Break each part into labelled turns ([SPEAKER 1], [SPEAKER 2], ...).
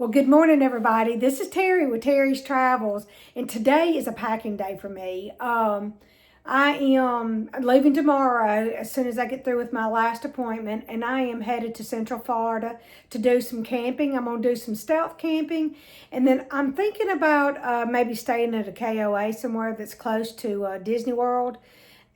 [SPEAKER 1] Well, good morning, everybody. This is Terry with Terry's Travels, and today is a packing day for me. I am leaving tomorrow as soon as I get through with my last appointment, and I am headed to Central Florida to do some camping. I'm going to do some stealth camping, and then I'm thinking about maybe staying at a KOA somewhere that's close to Disney World.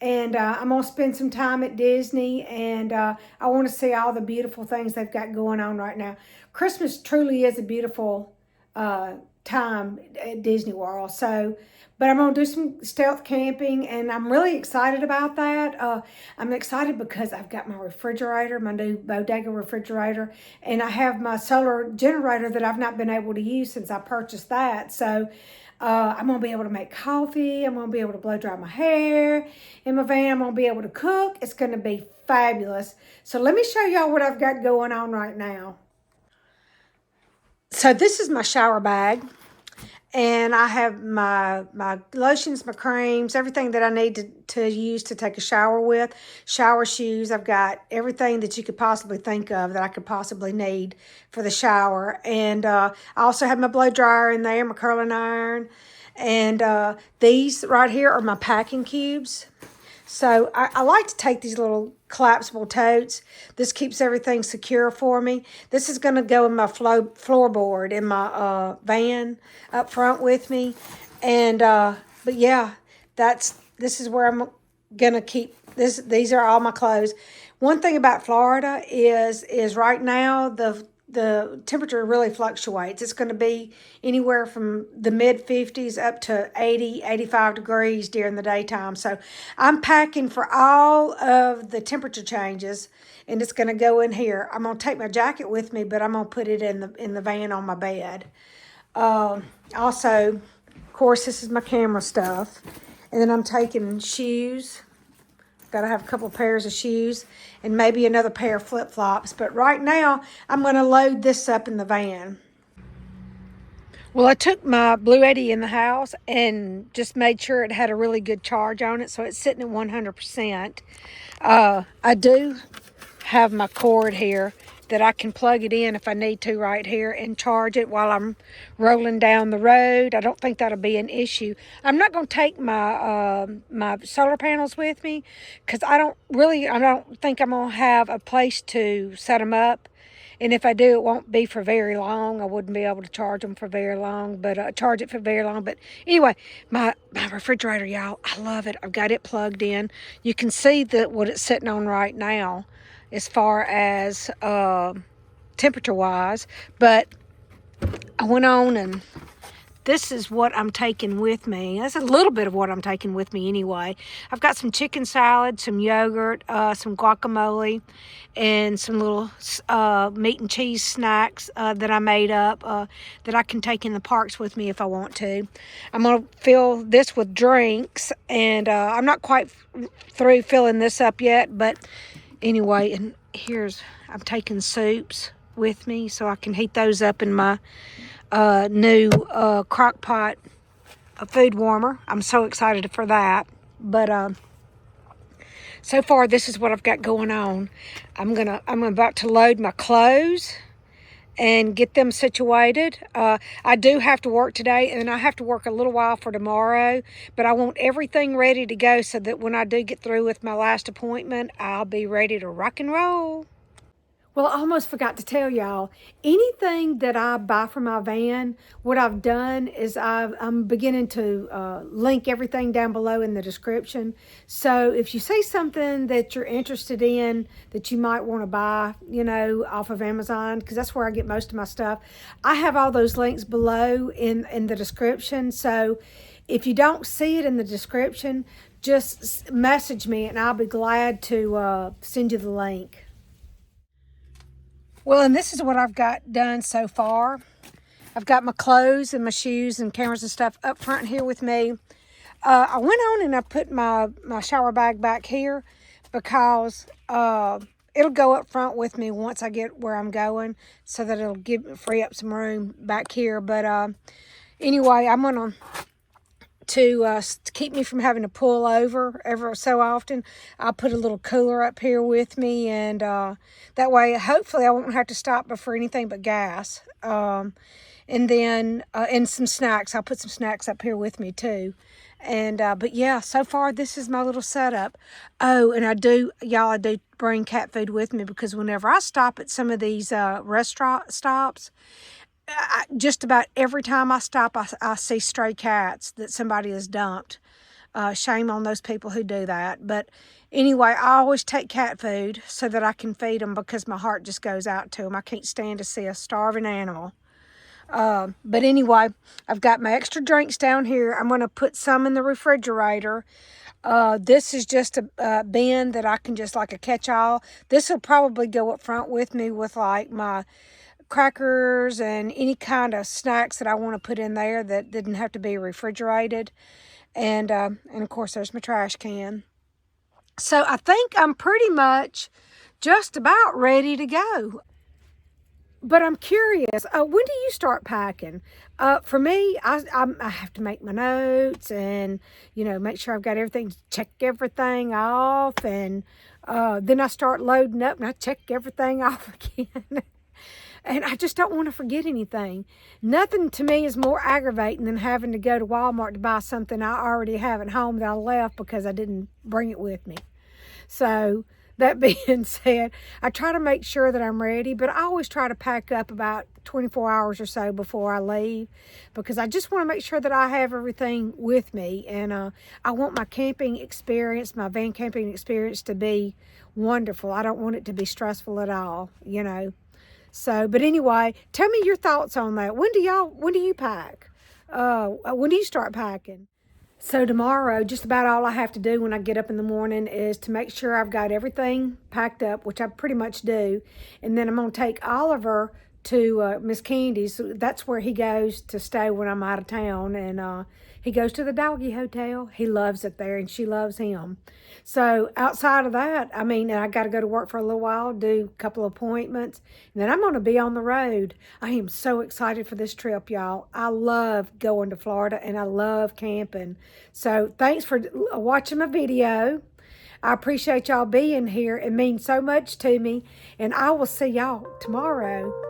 [SPEAKER 1] And I'm going to spend some time at Disney, and I want to see all the beautiful things they've got going on right now. Christmas truly is a beautiful time at Disney World. So, but I'm going to do some stealth camping, and I'm really excited about that. I'm excited because I've got my refrigerator, my new Bodega refrigerator, and I have my solar generator that I've not been able to use since I purchased that. So, I'm going to be able to make coffee. I'm going to be able to blow dry my hair in my van. I'm going to be able to cook. It's going to be fabulous. So let me show y'all what I've got going on right now. So this is my shower bag. And I have my lotions, my creams, everything that I need to use to take a shower with. Shower shoes. I've got everything that you could possibly think of that I could possibly need for the shower. And I also have my blow dryer in there, my curling iron. And these right here are my packing cubes. So I like to take these little collapsible totes. This keeps everything secure for me. This is going to go in my floorboard in my van up front with me. And but yeah, this is where I'm going to keep this. These are all my clothes. One thing about Florida is right now the temperature really fluctuates. It's going to be anywhere from the mid 50s up to 80, 85 degrees during the daytime. So I'm packing for all of the temperature changes, and it's going to go in here. I'm going to take my jacket with me, but I'm going to put it in the van on my bed. Also, of course, this is my camera stuff. And then I'm taking shoes. Got to have a couple of pairs of shoes and maybe another pair of flip-flops. But right now, I'm going to load this up in the van. Well, I took my BLUETTI in the house and just made sure it had a really good charge on it. So it's sitting at 100%. I do have my cord here that I can plug it in if I need to right here and charge it while I'm rolling down the road. I don't think that'll be an issue. I'm not going to take my my solar panels with me because I don't think I'm going to have a place to set them up. And if I do, it won't be for very long. I wouldn't be able to charge them for very long, but charge it for very long. But anyway, my refrigerator, y'all, I love it. I've got it plugged in. You can see what it's sitting on right now as far as temperature-wise. But I went on, and this is what I'm taking with me. That's a little bit of what I'm taking with me anyway. I've got some chicken salad, some yogurt, some guacamole, and some little meat and cheese snacks that I made up that I can take in the parks with me if I want to. I'm going to fill this with drinks, and I'm not quite through filling this up yet, but anyway, and I'm taking soups with me so I can heat those up in my new crock pot food warmer. I'm so excited for that. But so far, this is what I've got going on. I'm about to load my clothes and get them situated. I do have to work today, and I have to work a little while for tomorrow, but I want everything ready to go so that when I do get through with my last appointment, I'll be ready to rock and roll. Well, I almost forgot to tell y'all, anything that I buy for my van, what I've done is I'm beginning to link everything down below in the description. So if you see something that you're interested in that you might want to buy, off of Amazon, because that's where I get most of my stuff, I have all those links below in the description. So if you don't see it in the description, just message me and I'll be glad to send you the link. Well, and this is what I've got done so far. I've got my clothes and my shoes and cameras and stuff up front here with me. I went on and I put my shower bag back here because it'll go up front with me once I get where I'm going, so that it'll free up some room back here. But anyway, I'm going to to keep me from having to pull over ever so often, I'll put a little cooler up here with me, and that way, hopefully, I won't have to stop for anything but gas. And then, and some snacks. I'll put some snacks up here with me too. And, but yeah, so far, this is my little setup. Oh, and I do bring cat food with me, because whenever I stop at some of these restaurant stops, just about every time I stop, I see stray cats that somebody has dumped. Shame on those people who do that. But anyway, I always take cat food so that I can feed them, because my heart just goes out to them. I can't stand to see a starving animal. But anyway, I've got my extra drinks down here. I'm going to put some in the refrigerator. This is just a bin that I can just, like a catch-all. This will probably go up front with me with like my crackers and any kind of snacks that I want to put in there that didn't have to be refrigerated. And of course, there's my trash can. So I think I'm pretty much just about ready to go. But I'm curious, when do you start packing? For me, I have to make my notes and, make sure I've got everything, check everything off. And then I start loading up and I check everything off again. And I just don't want to forget anything. Nothing to me is more aggravating than having to go to Walmart to buy something I already have at home that I left because I didn't bring it with me. So that being said, I try to make sure that I'm ready, but I always try to pack up about 24 hours or so before I leave, because I just want to make sure that I have everything with me. And I want my camping experience, my van camping experience, to be wonderful. I don't want it to be stressful at all, So, but anyway, tell me your thoughts on that. When do you pack? When do you start packing? So tomorrow, just about all I have to do when I get up in the morning is to make sure I've got everything packed up, which I pretty much do. And then I'm going to take Oliver to Miss Candy's. That's where he goes to stay when I'm out of town. And he goes to the doggy hotel. He loves it there, and she loves him. So outside of that, I got to go to work for a little while, do a couple of appointments, and then I'm going to be on the road. I am so excited for this trip, y'all. I love going to Florida, and I love camping. So thanks for watching my video. I appreciate y'all being here. It means so much to me, and I will see y'all tomorrow.